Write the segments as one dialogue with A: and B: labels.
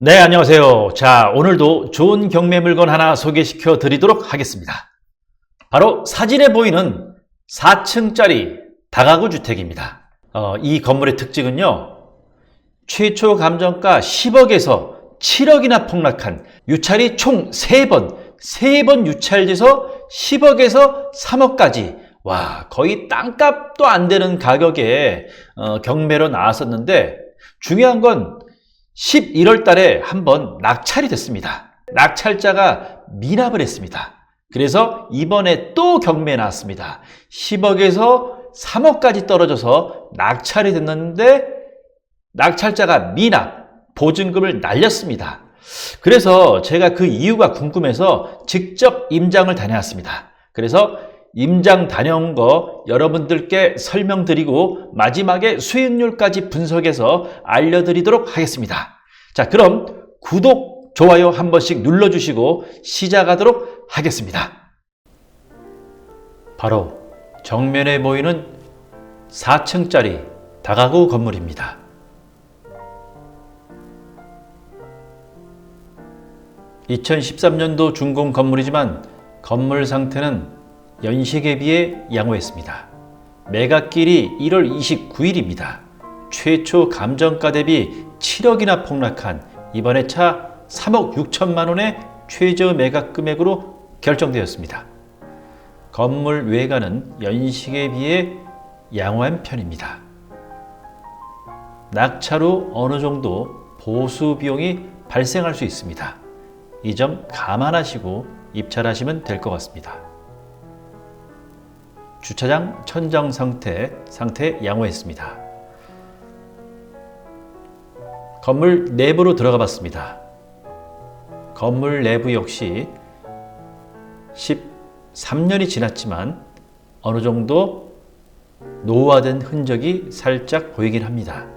A: 네, 안녕하세요. 자, 오늘도 좋은 경매 물건 하나 소개시켜 드리도록 하겠습니다. 바로 사진에 보이는 4층짜리 다가구 주택입니다. 이 건물의 특징은요, 최초 감정가 10억에서 7억이나 폭락한 유찰이 총 3번 유찰돼서 10억에서 3억까지, 와, 거의 땅값도 안 되는 가격에 경매로 나왔었는데, 중요한 건 11월 달에 한번 낙찰이 됐습니다. 낙찰자가 미납을 했습니다. 그래서 이번에 또 경매에 나왔습니다. 10억에서 3억까지 떨어져서 낙찰이 됐는데 낙찰자가 미납, 보증금을 날렸습니다. 그래서 제가 그 이유가 궁금해서 직접 임장을 다녀왔습니다. 그래서 임장 다녀온 거 여러분들께 설명드리고 마지막에 수익률까지 분석해서 알려드리도록 하겠습니다. 자, 그럼 구독, 좋아요 한 번씩 눌러주시고 시작하도록 하겠습니다. 바로 정면에 보이는 4층짜리 다가구 건물입니다. (2013년도) 준공 건물이지만 건물 상태는 연식에 비해 양호했습니다. 매각일이 1월 29일입니다. 최초 감정가 대비 7억이나 폭락한 이번에 차 3억 6천만 원의 최저 매각 금액으로 결정되었습니다. 건물 외관은 연식에 비해 양호한 편입니다. 낙찰 후 어느 정도 보수 비용이 발생할 수 있습니다. 이 점 감안하시고 입찰하시면 될 것 같습니다. 주차장 천장 상태 양호했습니다. 건물 내부로 들어가 봤습니다. 건물 내부 역시 13년이 지났지만 어느 정도 노후화된 흔적이 살짝 보이긴 합니다.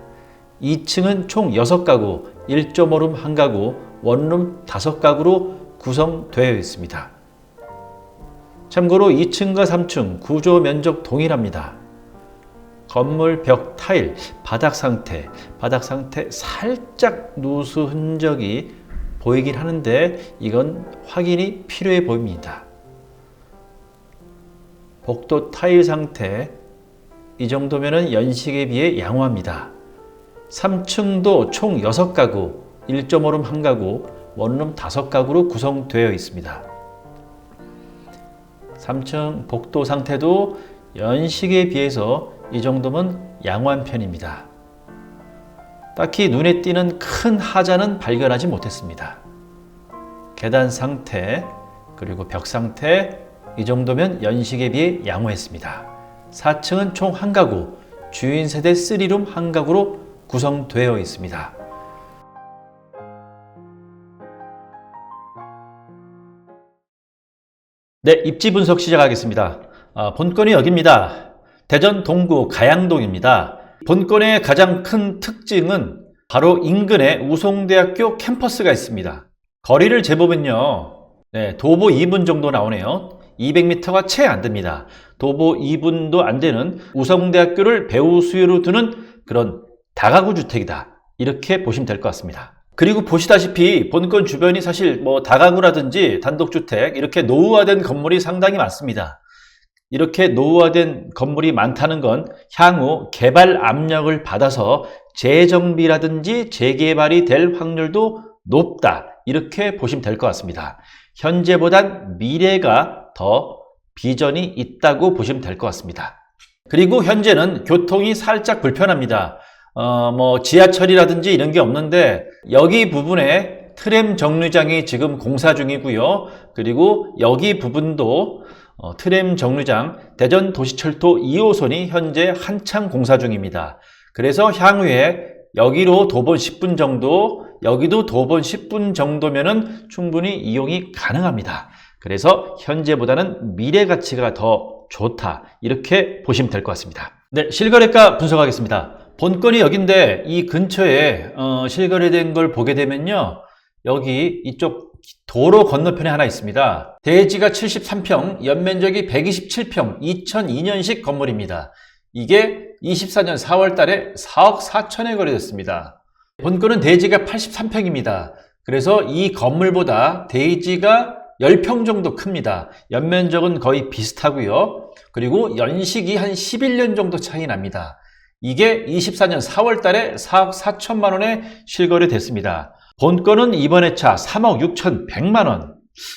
A: 2층은 총 6가구, 1.5룸 1가구, 원룸 5가구로 구성되어 있습니다. 참고로 2층과 3층 구조 면적 동일합니다. 건물 벽 타일, 바닥 상태 살짝 누수 흔적이 보이긴 하는데 이건 확인이 필요해 보입니다. 복도 타일 상태 이 정도면 연식에 비해 양호합니다. 3층도 총 6가구, 1.5룸 1가구, 원룸 5가구로 구성되어 있습니다. 3층 복도 상태도 연식에 비해서 이 정도면 양호한 편입니다. 딱히 눈에 띄는 큰 하자는 발견하지 못했습니다. 계단 상태 그리고 벽 상태 이 정도면 연식에 비해 양호했습니다. 4층은 총 1가구, 주인 세대 3룸 1가구로 구성되어 있습니다. 네, 입지 분석 시작하겠습니다. 본건이 여기입니다. 대전 동구 가양동입니다. 본건의 가장 큰 특징은 바로 인근에 우송대학교 캠퍼스가 있습니다. 거리를 재보면요, 도보 2분 정도 나오네요. 200m가 채 안 됩니다. 도보 2분도 안 되는 우송대학교를 배후 수요로 두는 그런 다가구 주택이다, 이렇게 보시면 될 것 같습니다. 그리고 보시다시피 본건 주변이 사실 다가구라든지 단독주택 이렇게 노후화된 건물이 상당히 많습니다. 이렇게 노후화된 건물이 많다는 건 향후 개발 압력을 받아서 재정비라든지 재개발이 될 확률도 높다, 이렇게 보시면 될 것 같습니다. 현재보단 미래가 더 비전이 있다고 보시면 될 것 같습니다. 그리고 현재는 교통이 살짝 불편합니다. 지하철이라든지 이런 게 없는데 여기 부분에 트램 정류장이 지금 공사 중이고요. 그리고 여기 부분도 트램 정류장 대전도시철도 2호선이 현재 한창 공사 중입니다. 그래서 향후에 여기로 도보 10분 정도, 여기도 도보 10분 정도면은 충분히 이용이 가능합니다. 그래서 현재보다는 미래 가치가 더 좋다, 이렇게 보시면 될 것 같습니다. 네, 실거래가 분석하겠습니다. 본건이 여긴데 이 근처에 실거래된 걸 보게 되면요, 여기 이쪽 도로 건너편에 하나 있습니다. 대지가 73평, 연면적이 127평, 2002년식 건물입니다. 이게 24년 4월 달에 4억 4천에 거래됐습니다. 본건은 대지가 83평입니다. 그래서 이 건물보다 대지가 10평 정도 큽니다. 연면적은 거의 비슷하고요. 그리고 연식이 한 11년 정도 차이 납니다. 이게 24년 4월 달에 4억 4천만 원에 실거래 됐습니다. 본건은 이번 회차 3억 6,100만 원.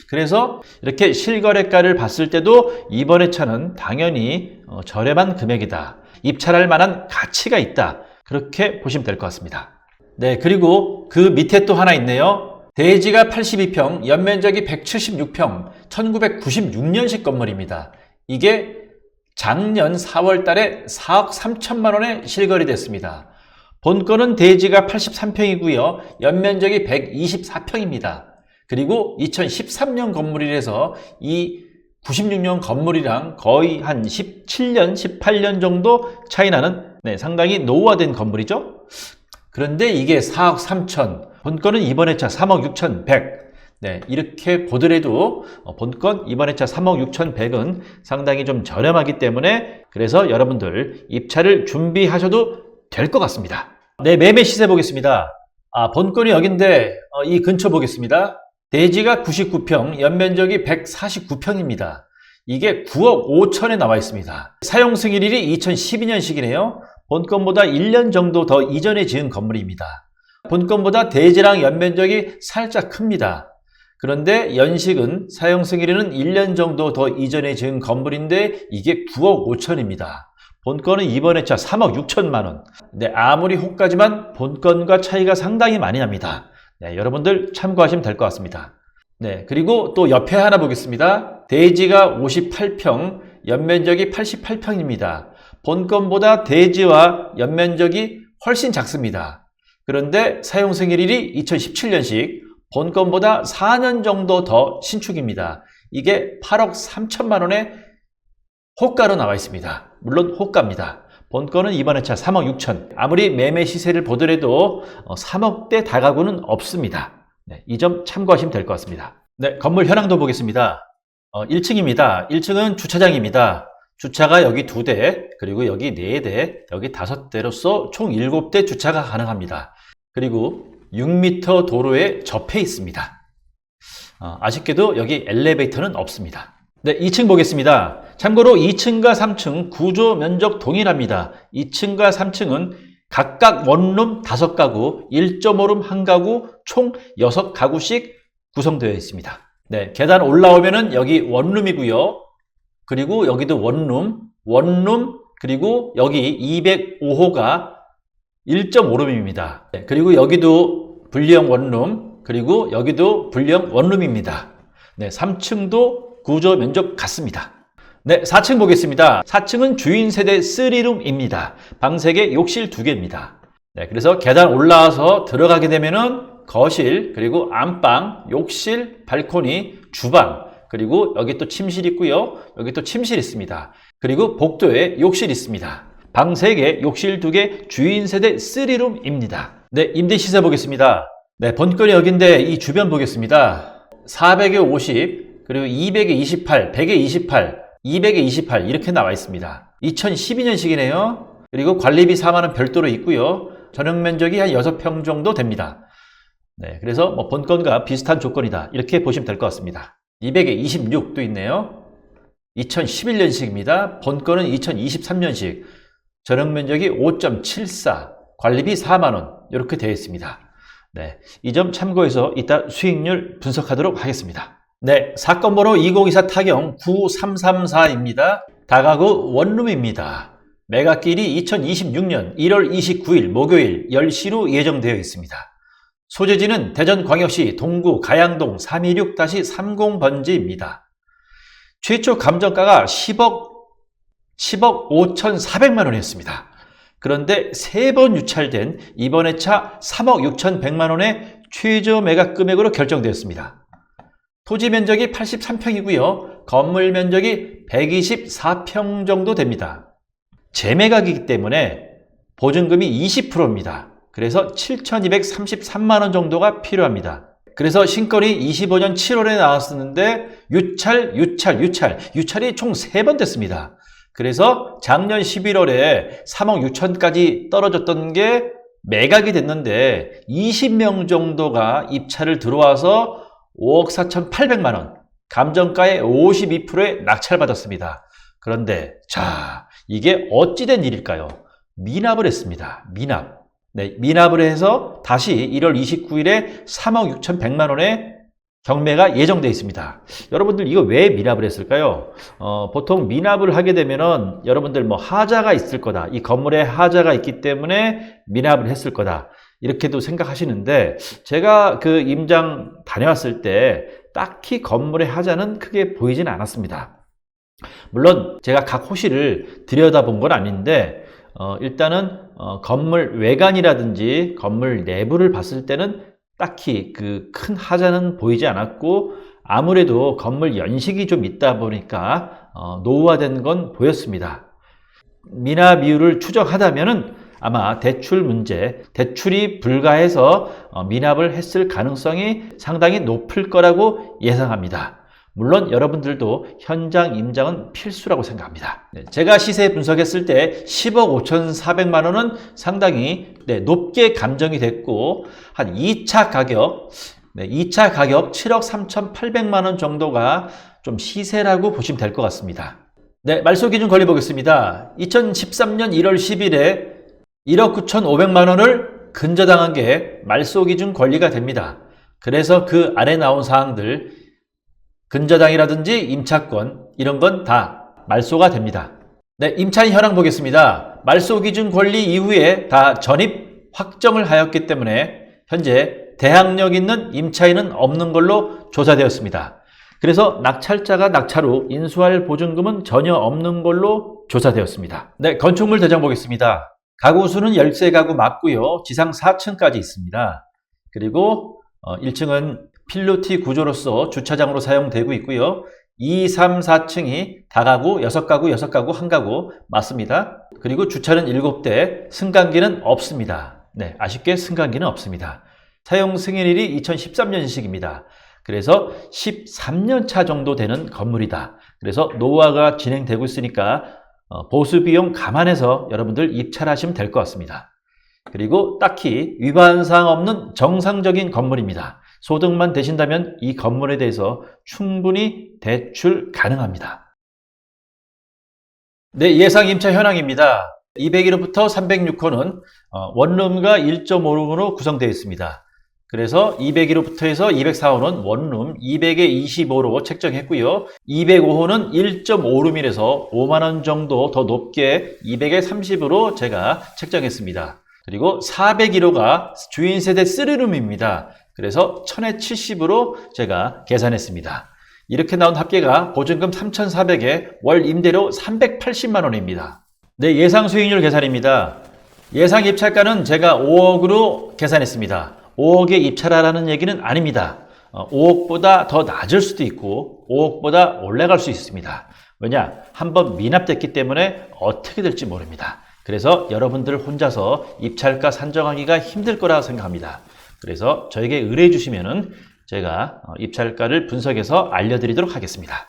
A: 그래서 이렇게 실거래가를 봤을 때도 이번 회차는 당연히 저렴한 금액이다. 입찰할 만한 가치가 있다. 그렇게 보시면 될 것 같습니다. 네, 그리고 그 밑에 또 하나 있네요. 대지가 82평, 연면적이 176평, 1996년식 건물입니다. 이게 작년 4월 달에 4억 3천만 원에 실거래됐습니다. 본건은 대지가 83평이고요. 연면적이 124평입니다. 그리고 2013년 건물이라서 이 96년 건물이랑 거의 한 17년, 18년 정도 차이 나는 상당히 노후화된 건물이죠. 그런데 이게 4억 3천, 본건은 이번 회차 3억 6,100. 이렇게 보더라도 본건 이번 회차 3억 6,100은 상당히 좀 저렴하기 때문에 그래서 여러분들 입찰을 준비하셔도 될 것 같습니다. 네, 매매 시세 보겠습니다. 본건이 여긴데 이 근처 보겠습니다. 대지가 99평, 연면적이 149평입니다. 이게 9억 5천에 나와 있습니다. 사용 승인일이 2012년식이네요. 본건보다 1년 정도 더 이전에 지은 건물입니다. 본건보다 대지랑 연면적이 살짝 큽니다. 그런데 연식은 사용 승인일은 1년 정도 더 이전에 지은 건물인데 이게 9억 5천입니다. 본건은 이번 회차 3억 6천만 원. 아무리 호가지만 본건과 차이가 상당히 많이 납니다. 여러분들 참고하시면 될 것 같습니다. 그리고 또 옆에 하나 보겠습니다. 대지가 58평, 연면적이 88평입니다. 본건보다 대지와 연면적이 훨씬 작습니다. 그런데 사용 승인일이 2017년식, 본건보다 4년 정도 더 신축입니다. 이게 8억 3천만 원의 호가로 나와 있습니다. 물론 호가입니다. 본건은 이번 회차 3억 6천. 아무리 매매 시세를 보더라도 3억대 다가구는 없습니다. 이 점 참고하시면 될 것 같습니다. 건물 현황도 보겠습니다. 1층입니다. 1층은 주차장입니다. 주차가 여기 2대, 그리고 여기 4대, 여기 5대로서 총 7대 주차가 가능합니다. 그리고 6m 도로에 접해 있습니다. 아쉽게도 여기 엘리베이터는 없습니다. 2층 보겠습니다. 참고로 2층과 3층 구조 면적 동일합니다. 2층과 3층은 각각 원룸 5가구, 1.5룸 1가구, 총 6가구씩 구성되어 있습니다. 계단 올라오면은 여기 원룸이고요. 그리고 여기도 원룸, 그리고 여기 205호가 1.5룸입니다. 그리고 여기도 분리형 원룸, 그리고 여기도 분리형 원룸입니다. 3층도 구조 면적 같습니다. 4층 보겠습니다. 4층은 주인 세대 3룸입니다. 방 3개, 욕실 2개입니다. 그래서 계단 올라와서 들어가게 되면은 거실, 그리고 안방, 욕실, 발코니, 주방, 그리고 여기 또 침실 있고요. 여기 또 침실 있습니다. 그리고 복도에 욕실 있습니다. 방 3개, 욕실 2개, 주인 세대 3룸입니다. 임대 시세 보겠습니다. 본건이 여긴데 이 주변 보겠습니다. 400에 50, 그리고 200에 28, 100에 28, 200에 28 이렇게 나와 있습니다. 2012년식이네요. 그리고 관리비 4만원 별도로 있고요. 전용 면적이 한 6평 정도 됩니다. 그래서 본건과 비슷한 조건이다. 이렇게 보시면 될 것 같습니다. 200에 26도 있네요. 2011년식입니다. 본건은 2023년식. 전용 면적이 5.74, 관리비 4만원 이렇게 되어 있습니다. 이 점 참고해서 이따 수익률 분석하도록 하겠습니다. 사건 번호 2024 타경 9334입니다. 다가구 원룸입니다. 매각일이 2026년 1월 29일 목요일 10시로 예정되어 있습니다. 소재지는 대전광역시 동구 가양동 326-30번지입니다. 최초 감정가가 10억 5,400만 원이었습니다. 그런데 3번 유찰된 이번 회차 3억 6,100만 원의 최저 매각 금액으로 결정되었습니다. 토지 면적이 83평이고요. 건물 면적이 124평 정도 됩니다. 재매각이기 때문에 보증금이 20%입니다. 그래서 7,233만 원 정도가 필요합니다. 그래서 신건이 25년 7월에 나왔었는데 유찰이 총 3번 됐습니다. 그래서 작년 11월에 3억 6천까지 떨어졌던 게 매각이 됐는데 20명 정도가 입찰을 들어와서 5억 4,800만 원, 감정가의 52%의 낙찰을 받았습니다. 그런데 자, 이게 어찌된 일일까요? 미납을 했습니다. 미납. 네, 미납을 해서 다시 1월 29일에 3억 6,100만 원의 경매가 예정되어 있습니다. 여러분들 이거 왜 미납을 했을까요? 보통 미납을 하게 되면은 여러분들 뭐 하자가 있을 거다. 이 건물에 하자가 있기 때문에 미납을 했을 거다. 이렇게도 생각하시는데 제가 그 임장 다녀왔을 때 딱히 건물의 하자는 크게 보이진 않았습니다. 물론 제가 각 호실을 들여다본 건 아닌데 일단은 건물 외관이라든지 건물 내부를 봤을 때는 딱히 그 큰 하자는 보이지 않았고 아무래도 건물 연식이 좀 있다 보니까 노후화된 건 보였습니다. 미납 이유를 추정하다면은 아마 대출 문제, 대출이 불가해서 미납을 했을 가능성이 상당히 높을 거라고 예상합니다. 물론 여러분들도 현장 임장은 필수라고 생각합니다. 제가 시세 분석했을 때 10억 5,400만 원은 상당히 높게 감정이 됐고 한 2차 가격 7억 3,800만 원 정도가 좀 시세라고 보시면 될 것 같습니다. 네, 말소기준 권리 보겠습니다. 2013년 1월 10일에 1억 9,500만 원을 근저당한 게 말소기준 권리가 됩니다. 그래서 그 아래 나온 사항들 근저당이라든지 임차권 이런 건 다 말소가 됩니다. 네, 임차인 현황 보겠습니다. 말소기준 권리 이후에 다 전입 확정을 하였기 때문에 현재 대항력 있는 임차인은 없는 걸로 조사되었습니다. 그래서 낙찰자가 낙찰 후 인수할 보증금은 전혀 없는 걸로 조사되었습니다. 네, 건축물 대장 보겠습니다. 가구 수는 13가구 맞고요. 지상 4층까지 있습니다. 그리고 1층은 필로티 구조로서 주차장으로 사용되고 있고요. 2, 3, 4층이 다가구, 6가구, 6가구, 1가구 맞습니다. 그리고 주차는 7대, 승강기는 없습니다. 네, 아쉽게 승강기는 없습니다. 사용 승인일이 2013년식입니다. 그래서 13년 차 정도 되는 건물이다. 그래서 노후화가 진행되고 있으니까 보수 비용 감안해서 여러분들 입찰하시면 될 것 같습니다. 그리고 딱히 위반사항 없는 정상적인 건물입니다. 소득만 되신다면 이 건물에 대해서 충분히 대출 가능합니다. 네, 예상 임차 현황입니다. 201호부터 306호는 원룸과 1.5룸으로 구성되어 있습니다. 그래서 201호부터 해서 204호는 원룸 200에 25로 책정했고요. 205호는 1.5룸이라서 5만원 정도 더 높게 200에 30으로 제가 책정했습니다. 그리고 401호가 주인 세대 3룸입니다. 그래서 1000에 70으로 제가 계산했습니다. 이렇게 나온 합계가 보증금 3,400에 월 임대료 380만원입니다. 네, 예상 수익률 계산입니다. 예상 입찰가는 제가 5억으로 계산했습니다. 5억에 입찰하라는 얘기는 아닙니다. 5억보다 더 낮을 수도 있고 5억보다 올라갈 수 있습니다. 왜냐? 한번 미납됐기 때문에 어떻게 될지 모릅니다. 그래서 여러분들 혼자서 입찰가 산정하기가 힘들 거라 생각합니다. 그래서 저에게 의뢰해 주시면은 제가 입찰가를 분석해서 알려드리도록 하겠습니다.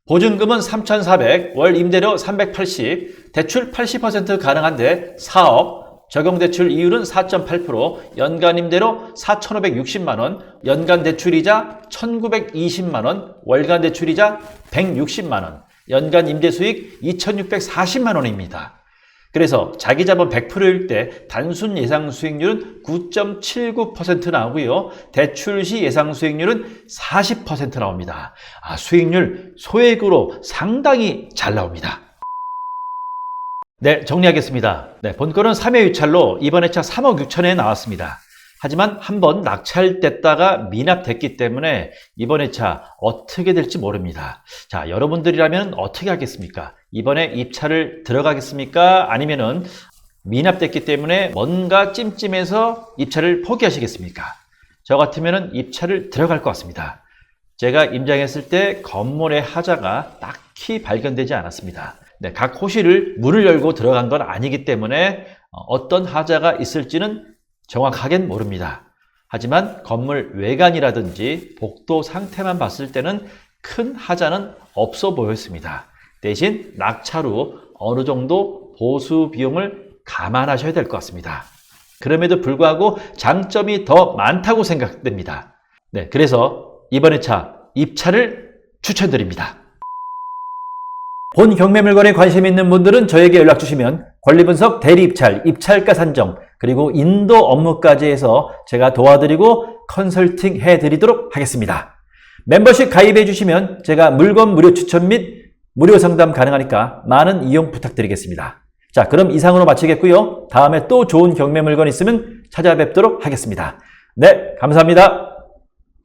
A: 보증금은 3,400, 월 임대료 380, 대출 80% 가능한데 4억, 적용대출 이율은 4.8%, 연간 임대료 4,560만원, 연간 대출이자 1,920만원, 월간 대출이자 160만원, 연간 임대수익 2,640만원입니다. 그래서 자기 자본 100%일 때 단순 예상 수익률은 9.79% 나오고요. 대출 시 예상 수익률은 40% 나옵니다. 수익률 소액으로 상당히 잘 나옵니다. 네, 정리하겠습니다. 네, 본건은 3회 유찰로 이번 회차 3억 6천에 나왔습니다. 하지만 한번 낙찰됐다가 미납됐기 때문에 이번 회차 어떻게 될지 모릅니다. 자, 여러분들이라면 어떻게 하겠습니까? 이번에 입찰을 들어가겠습니까? 아니면은 미납됐기 때문에 뭔가 찜찜해서 입찰을 포기하시겠습니까? 저 같으면은 입찰을 들어갈 것 같습니다. 제가 임장했을 때 건물의 하자가 딱히 발견되지 않았습니다. 네, 각 호실을 문을 열고 들어간 건 아니기 때문에 어떤 하자가 있을지는 정확하게는 모릅니다. 하지만 건물 외관이라든지 복도 상태만 봤을 때는 큰 하자는 없어 보였습니다. 대신 낙찰 후 어느 정도 보수 비용을 감안하셔야 될 것 같습니다. 그럼에도 불구하고 장점이 더 많다고 생각됩니다. 네, 그래서 이번 회차 입찰을 추천드립니다. 본 경매물건에 관심 있는 분들은 저에게 연락 주시면 권리분석, 대리입찰, 입찰가 산정, 그리고 인도 업무까지 해서 제가 도와드리고 컨설팅 해드리도록 하겠습니다. 멤버십 가입해 주시면 제가 물건 무료 추천 및 무료 상담 가능하니까 많은 이용 부탁드리겠습니다. 자, 그럼 이상으로 마치겠고요. 다음에 또 좋은 경매 물건 있으면 찾아뵙도록 하겠습니다. 네, 감사합니다.